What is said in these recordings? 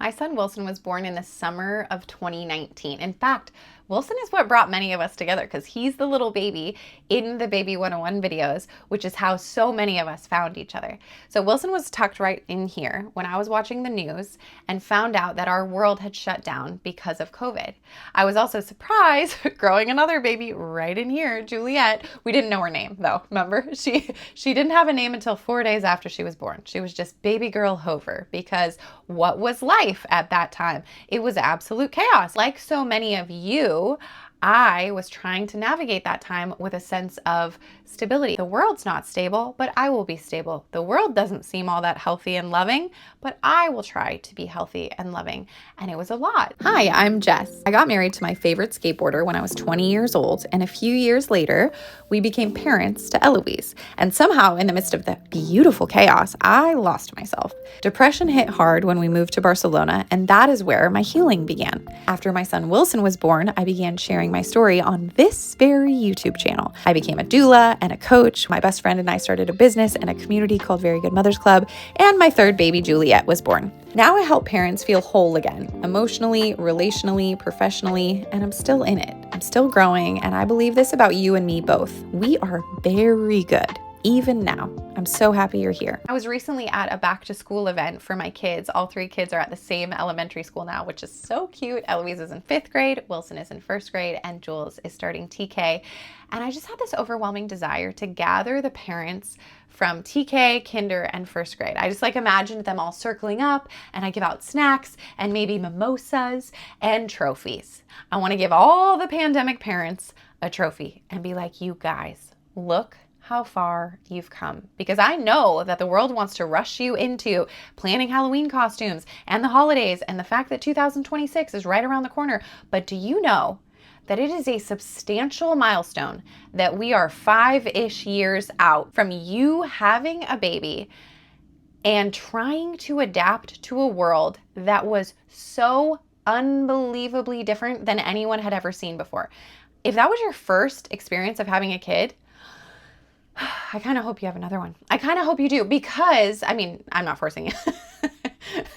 My son Wilson was born in the summer of 2019. In fact, Wilson is what brought many of us together because he's the little baby in the Baby 101 videos, which is how so many of us found each other. So Wilson was tucked right in here when I was watching the news and found out that our world had shut down because of COVID. I was also surprised growing another baby right in here, Juliet. We didn't know her name though, remember? She didn't have a name until 4 days after she was born. She was just baby girl Hover because what was life at that time? It was absolute chaos. Like so many of you, I was trying to navigate that time with a sense of stability. The world's not stable, but I will be stable. The world doesn't seem all that healthy and loving, but I will try to be healthy and loving. And it was a lot. Hi, I'm Jess. I got married to my favorite skateboarder when I was 20 years old, and a few years later, we became parents to Eloise. And somehow, in the midst of the beautiful chaos, I lost myself. Depression hit hard when we moved to Barcelona, and that is where my healing began. After my son Wilson was born, I began sharing my story on this very YouTube channel. I became a doula and a coach. My best friend and I started a business and a community called Very Good Mothers Club, and my third baby, Juliet, was born. Now I help parents feel whole again, emotionally, relationally, professionally, and I'm still in it. I'm still growing, and I believe this about you and me both. We are very good. Even now. I'm so happy you're here. I was recently at a back to school event for my kids. All three kids are at the same elementary school now, which is so cute. Eloise is in 5th grade, Wilson is in 1st grade, and Jules is starting TK. And I just had this overwhelming desire to gather the parents from TK, kinder, and 1st grade. I just imagined them all circling up, and I give out snacks and maybe mimosas and trophies. I want to give all the pandemic parents a trophy and be like, you guys, look how far you've come. Because I know that the world wants to rush you into planning Halloween costumes and the holidays and the fact that 2026 is right around the corner. But do you know that it is a substantial milestone that we are 5-ish years out from you having a baby and trying to adapt to a world that was so unbelievably different than anyone had ever seen before? If that was your first experience of having a kid, I kind of hope you have another one. I kind of hope you do because, I'm not forcing you.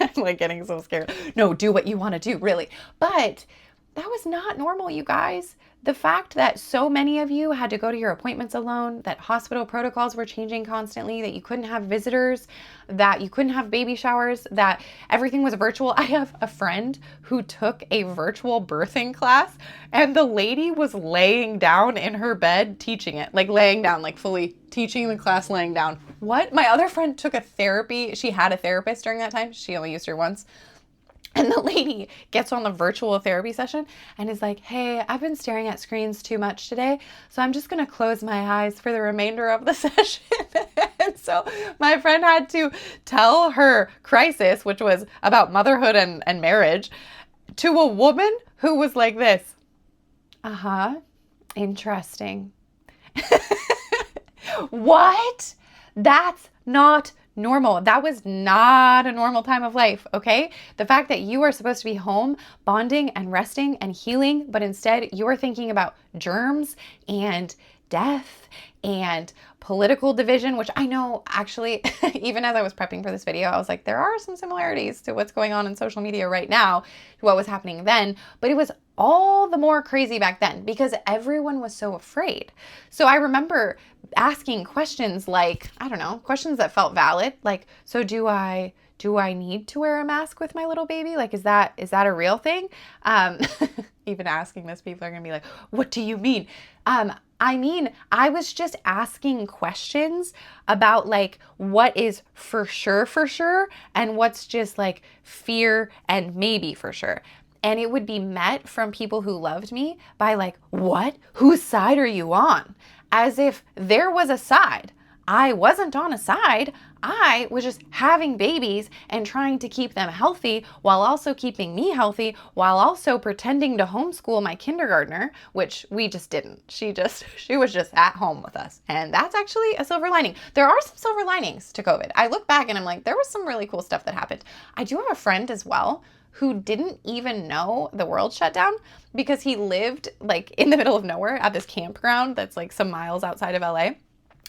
I'm getting so scared. No, do what you want to do, really. But that was not normal, you guys. The fact that so many of you had to go to your appointments alone, that hospital protocols were changing constantly, that you couldn't have visitors, that you couldn't have baby showers, that everything was virtual. I have a friend who took a virtual birthing class, and the lady was laying down in her bed teaching it, laying down, fully teaching the class laying down. What? My other friend took a therapy. She had a therapist during that time. She only used her once. And the lady gets on the virtual therapy session and is like, hey, I've been staring at screens too much today, so I'm just going to close my eyes for the remainder of the session. And so my friend had to tell her crisis, which was about motherhood and marriage, to a woman who was like this. Interesting. What? That's not normal. That was not a normal time of life, okay? The fact that you are supposed to be home bonding and resting and healing, but instead you are thinking about germs and death and political division, which I know actually, even as I was prepping for this video, I was like, there are some similarities to what's going on in social media right now, to what was happening then, but it was all the more crazy back then because everyone was so afraid. So I remember asking questions questions that felt valid, so do I need to wear a mask with my little baby? Is that a real thing? Even asking this, people are gonna be like, what do you mean? I was just asking questions about what is for sure and what's just fear and maybe for sure. And it would be met from people who loved me by what? Whose side are you on? As if there was a side. I wasn't on a side. I was just having babies and trying to keep them healthy while also keeping me healthy, while also pretending to homeschool my kindergartner, which we just didn't. She was just at home with us. And that's actually a silver lining. There are some silver linings to COVID. I look back and I'm like, there was some really cool stuff that happened. I do have a friend as well who didn't even know the world shut down because he lived in the middle of nowhere at this campground that's some miles outside of LA.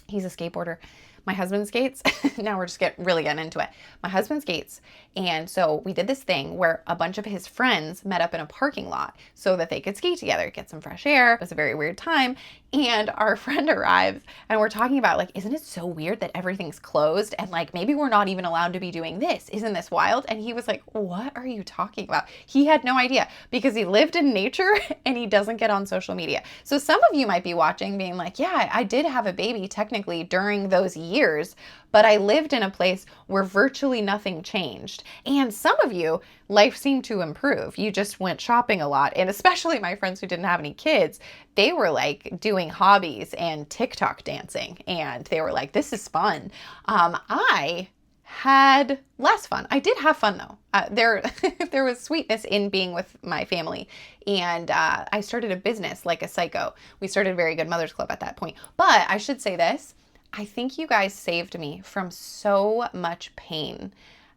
He's a skateboarder. My husband skates. Now we're just really getting into it. My husband skates And so we did this thing where a bunch of his friends met up in a parking lot so that they could ski together, get some fresh air. It was a very weird time. And our friend arrives and we're talking about like, isn't it so weird that everything's closed? And like, maybe we're not even allowed to be doing this. Isn't this wild? And he was like, what are you talking about? He had no idea because he lived in nature and he doesn't get on social media. So some of you might be watching being like, yeah, I did have a baby technically during those years, but I lived in a place where virtually nothing changed. And some of you, life seemed to improve. You just went shopping a lot. And especially my friends who didn't have any kids, they were like doing hobbies and TikTok dancing. And they were like, this is fun. I had less fun. I did have fun though. There was sweetness in being with my family. And I started a business like a psycho. We started Very Good Mothers Club at that point. But I should say this, I think you guys saved me from so much pain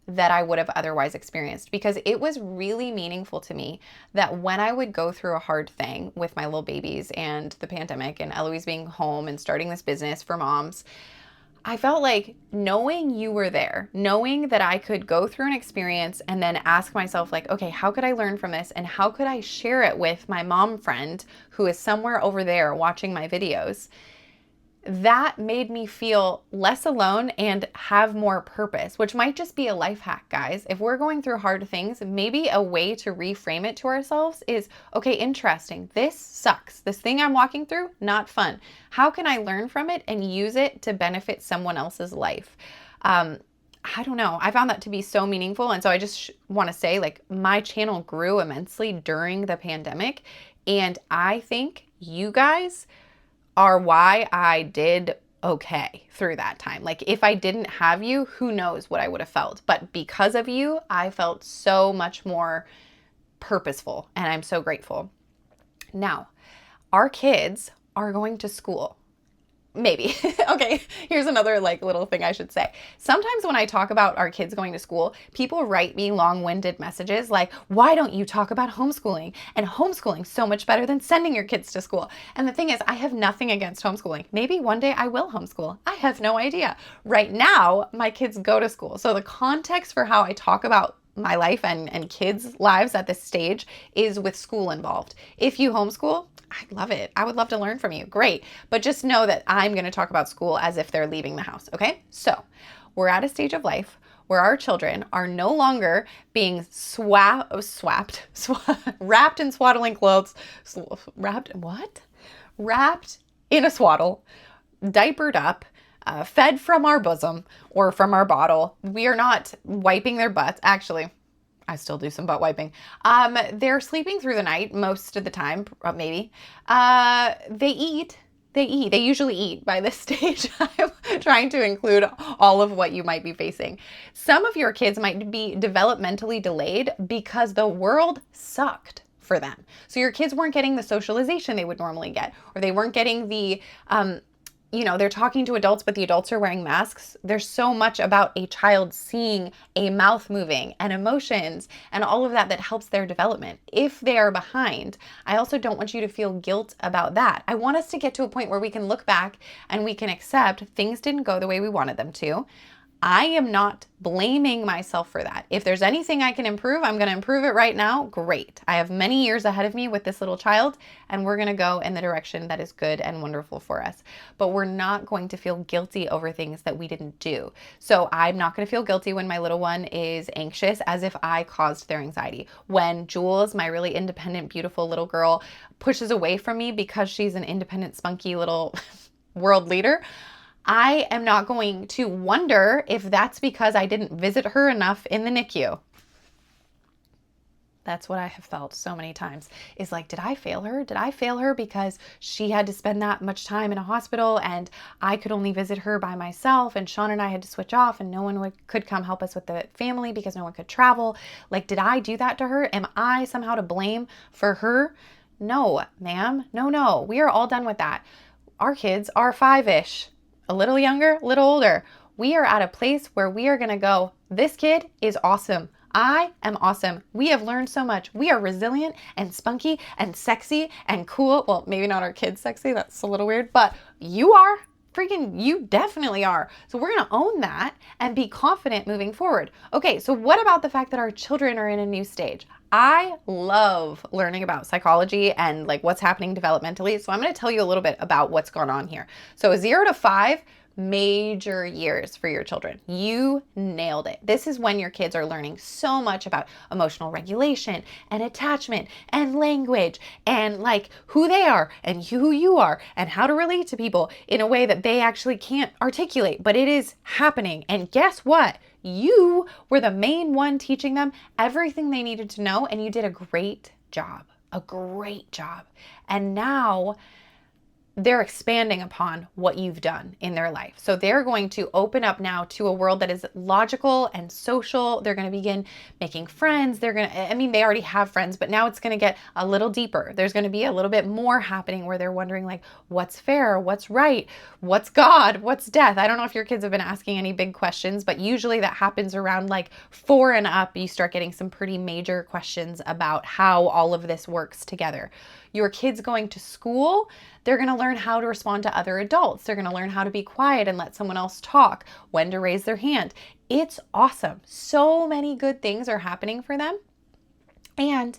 that I would have otherwise experienced, because it was really meaningful to me that when I would go through a hard thing with my little babies and the pandemic and Eloise being home and starting this business for moms, I felt like knowing you were there, knowing that I could go through an experience and then ask myself like, okay, how could I learn from this? And how could I share it with my mom friend who is somewhere over there watching my videos? That made me feel less alone and have more purpose, which might just be a life hack, guys. If we're going through hard things, maybe a way to reframe it to ourselves is, okay, interesting. This sucks. This thing I'm walking through, not fun. How can I learn from it and use it to benefit someone else's life? I don't know. I found that to be so meaningful. And so I just want to say, like, my channel grew immensely during the pandemic. And I think you guys are why I did okay through that time. Like, if I didn't have you, who knows what I would have felt. But because of you, I felt so much more purposeful, and I'm so grateful. Now, our kids are going to school. Maybe. Okay, here's another like little thing I should say. Sometimes when I talk about our kids going to school, people write me long-winded messages like, why don't you talk about homeschooling? And homeschooling's so much better than sending your kids to school. And the thing is, I have nothing against homeschooling. Maybe one day I will homeschool. I have no idea. Right now, my kids go to school. So the context for how I talk about my life and kids' lives at this stage is with school involved. If you homeschool, I love it. I would love to learn from you. Great. But just know that I'm going to talk about school as if they're leaving the house. Okay. So we're at a stage of life where our children are no longer being wrapped in swaddling clothes, wrapped in a swaddle, diapered up, fed from our bosom or from our bottle. We are not wiping their butts. Actually, I still do some butt wiping. They're sleeping through the night most of the time, maybe. They eat. They usually eat by this stage. I'm trying to include all of what you might be facing. Some of your kids might be developmentally delayed because the world sucked for them. So your kids weren't getting the socialization they would normally get, or they weren't getting the, they're talking to adults, but the adults are wearing masks. There's so much about a child seeing a mouth moving and emotions and all of that that helps their development. If they are behind, I also don't want you to feel guilt about that. I want us to get to a point where we can look back and we can accept things didn't go the way we wanted them to. I am not blaming myself for that. If there's anything I can improve, I'm going to improve it right now. Great. I have many years ahead of me with this little child, and we're going to go in the direction that is good and wonderful for us. But we're not going to feel guilty over things that we didn't do. So I'm not going to feel guilty when my little one is anxious as if I caused their anxiety. When Jules, my really independent, beautiful little girl, pushes away from me because she's an independent, spunky little world leader, I am not going to wonder if that's because I didn't visit her enough in the NICU. That's what I have felt so many times, is like, did I fail her? Did I fail her because she had to spend that much time in a hospital and I could only visit her by myself, and Sean and I had to switch off and no one could come help us with the family because no one could travel? Like, did I do that to her? Am I somehow to blame for her? No, ma'am. No. We are all done with that. Our kids are 5-ish. A little younger, a little older. We are at a place where we are going to go, this kid is awesome. I am awesome. We have learned so much. We are resilient and spunky and sexy and cool. Well, maybe not our kids sexy. That's a little weird, but you are. freaking you definitely are. So we're going to own that and be confident moving forward. Okay, so what about the fact that our children are in a new stage? I love learning about psychology and like what's happening developmentally. So I'm going to tell you a little bit about what's going on here. So 0 to 5, major years for your children. You nailed it. This is when your kids are learning so much about emotional regulation and attachment and language and like who they are and who you are and how to relate to people in a way that they actually can't articulate, but it is happening. And guess what? You were the main one teaching them everything they needed to know, and you did a great job. A great job. And now they're expanding upon what you've done in their life. So they're going to open up now to a world that is logical and social. They're going to begin making friends. They already have friends, but now it's going to get a little deeper. There's going to be a little bit more happening where they're wondering like, what's fair? What's right? What's God? What's death? I don't know if your kids have been asking any big questions, but usually that happens around like 4 and up. You start getting some pretty major questions about how all of this works together. Your kids going to school, they're going to learn how to respond to other adults. They're going to learn how to be quiet and let someone else talk, when to raise their hand. It's awesome. So many good things are happening for them. And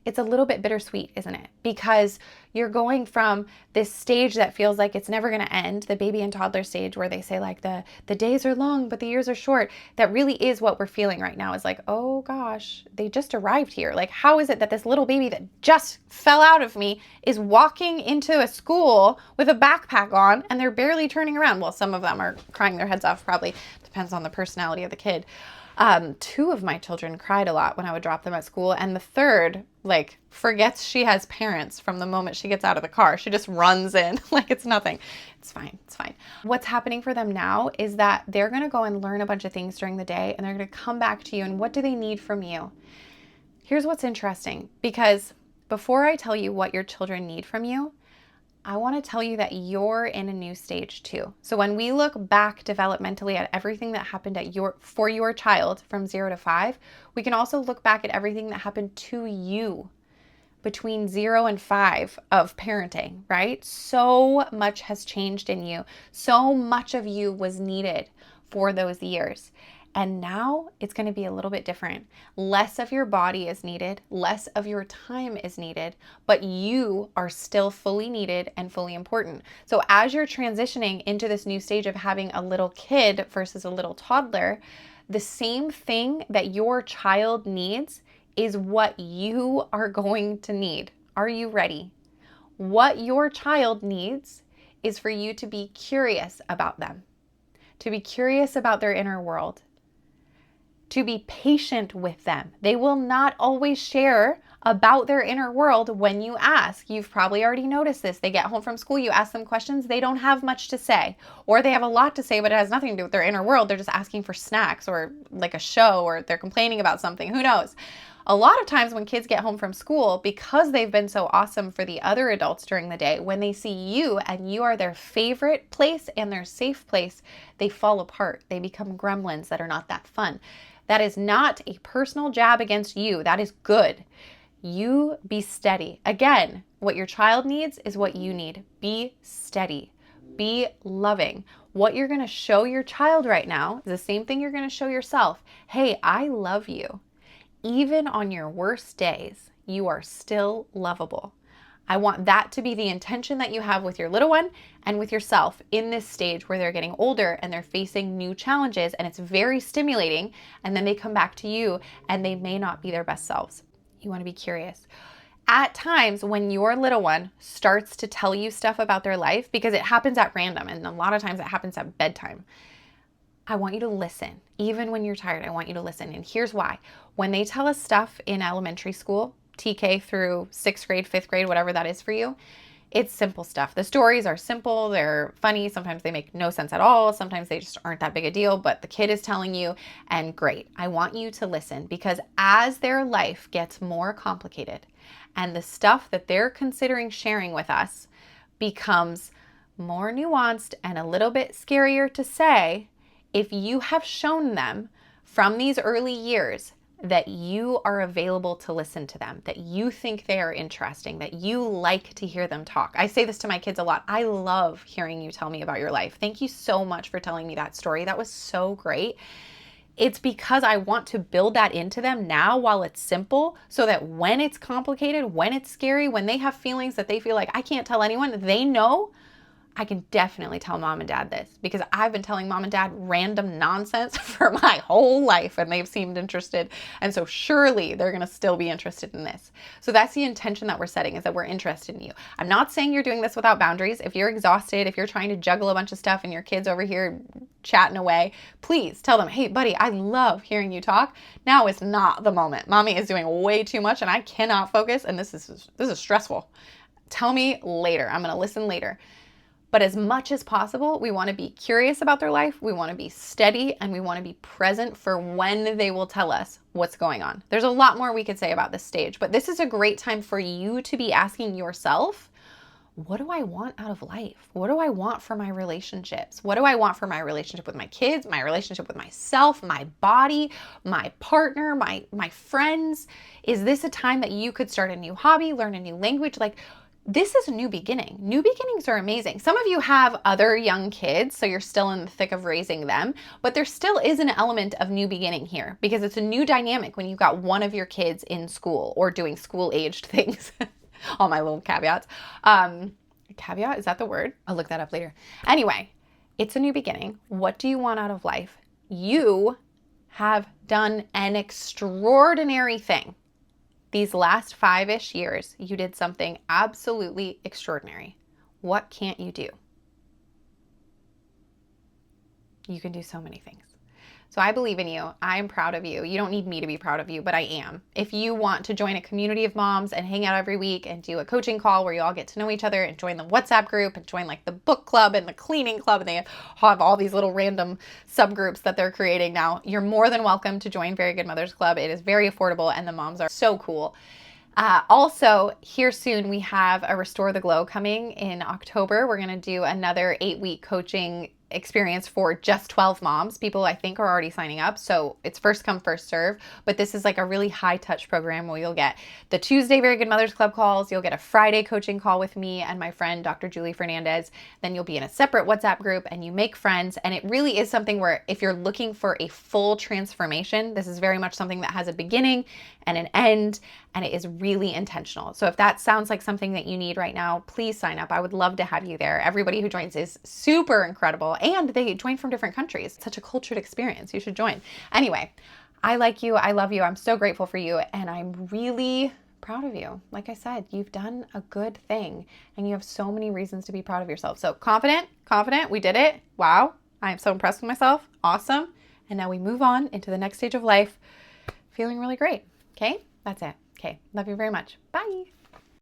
it's a little bit bittersweet, isn't it? Because you're going from this stage that feels like it's never going to end, the baby and toddler stage where they say like the days are long, but the years are short. That really is what we're feeling right now, is like, oh gosh, they just arrived here. Like, how is it that this little baby that just fell out of me is walking into a school with a backpack on and they're barely turning around? Well, some of them are crying their heads off, probably depends on the personality of the kid. 2 of my children cried a lot when I would drop them at school. And the third, like, forgets she has parents from the moment she gets out of the car. She just runs in like it's nothing. It's fine. It's fine. What's happening for them now is that they're going to go and learn a bunch of things during the day, and they're going to come back to you. And what do they need from you? Here's what's interesting, because before I tell you what your children need from you, I want to tell you that you're in a new stage too. So when we look back developmentally at everything that happened for your child from 0 to 5, we can also look back at everything that happened to you between 0 and 5 of parenting, right? So much has changed in you. So much of you was needed for those years. And now it's going to be a little bit different. Less of your body is needed, less of your time is needed, but you are still fully needed and fully important. So as you're transitioning into this new stage of having a little kid versus a little toddler, the same thing that your child needs is what you are going to need. Are you ready? What your child needs is for you to be curious about them, to be curious about their inner world, to be patient with them. They will not always share about their inner world when you ask. You've probably already noticed this. They get home from school, you ask them questions, they don't have much to say. Or they have a lot to say, but it has nothing to do with their inner world. They're just asking for snacks or like a show, or they're complaining about something. Who knows? A lot of times when kids get home from school, because they've been so awesome for the other adults during the day, when they see you and you are their favorite place and their safe place, they fall apart. They become gremlins that are not that fun. That is not a personal jab against you. That is good. You be steady. Again, what your child needs is what you need. Be steady. Be loving. What you're going to show your child right now is the same thing you're going to show yourself. Hey, I love you. Even on your worst days, you are still lovable. I want that to be the intention that you have with your little one and with yourself in this stage where they're getting older and they're facing new challenges, and it's very stimulating, and then they come back to you and they may not be their best selves. You want to be curious. At times when your little one starts to tell you stuff about their life, because it happens at random and a lot of times it happens at bedtime, I want you to listen. Even when you're tired, I want you to listen. And here's why. When they tell us stuff in elementary school, TK through 6th grade, 5th grade, whatever that is for you, it's simple stuff. The stories are simple, they're funny, sometimes they make no sense at all, sometimes they just aren't that big a deal, but the kid is telling you, and great. I want you to listen, because as their life gets more complicated and the stuff that they're considering sharing with us becomes more nuanced and a little bit scarier to say, if you have shown them from these early years that you are available to listen to them, that you think they are interesting, that you like to hear them talk. I say this to my kids a lot. I love hearing you tell me about your life. Thank you so much for telling me that story. That was so great. It's because I want to build that into them now while it's simple, so that when it's complicated, when it's scary, when they have feelings that they feel like I can't tell anyone, they know I can definitely tell mom and dad this, because I've been telling mom and dad random nonsense for my whole life and they've seemed interested. And so surely they're going to still be interested in this. So that's the intention that we're setting, is that we're interested in you. I'm not saying you're doing this without boundaries. If you're exhausted, if you're trying to juggle a bunch of stuff and your kid's over here chatting away, please tell them, hey buddy, I love hearing you talk. Now is not the moment. Mommy is doing way too much and I cannot focus, and this is stressful. Tell me later. I'm going to listen later. But as much as possible, we want to be curious about their life, we want to be steady, and we want to be present for when they will tell us what's going on. There's a lot more we could say about this stage, but this is a great time for you to be asking yourself, what do I want out of life? What do I want for my relationships? What do I want for my relationship with my kids, my relationship with myself, my body, my partner, my friends? Is this a time that you could start a new hobby, learn a new language? Like, this is a new beginning. New beginnings are amazing. Some of you have other young kids, so you're still in the thick of raising them, but there still is an element of new beginning here, because it's a new dynamic when you've got one of your kids in school or doing school-aged things. All my little caveats. Caveat, is that the word? I'll look that up later. Anyway, it's a new beginning. What do you want out of life? You have done an extraordinary thing. These last 5-ish years, you did something absolutely extraordinary. What can't you do? You can do so many things. So I believe in you. I'm proud of you. You don't need me to be proud of you, but I am. If you want to join a community of moms and hang out every week and do a coaching call where you all get to know each other, and join the WhatsApp group and join like the book club and the cleaning club, and they have all these little random subgroups that they're creating now, you're more than welcome to join Very Good Mothers Club. It is very affordable and the moms are so cool. Also, here soon we have a Restore the Glow coming in October. We're going to do another 8-week coaching experience for just 12 moms. People I think are already signing up, so it's first come first serve, but this is like a really high touch program where you'll get the Tuesday Very Good Mothers Club calls, you'll get a Friday coaching call with me and my friend Dr. Julie Fernandez, then you'll be in a separate WhatsApp group and you make friends. And it really is something where if you're looking for a full transformation, this is very much something that has a beginning and an end, and it is really intentional. So if that sounds like something that you need right now, please sign up. I would love to have you there. Everybody who joins is super incredible, and they join from different countries. It's such a cultured experience. You should join. Anyway, I like you. I love you. I'm so grateful for you, and I'm really proud of you. Like I said, you've done a good thing, and you have so many reasons to be proud of yourself. So confident, we did it. Wow. I am so impressed with myself. Awesome. And now we move on into the next stage of life, feeling really great. Okay, that's it. Okay, love you very much. Bye.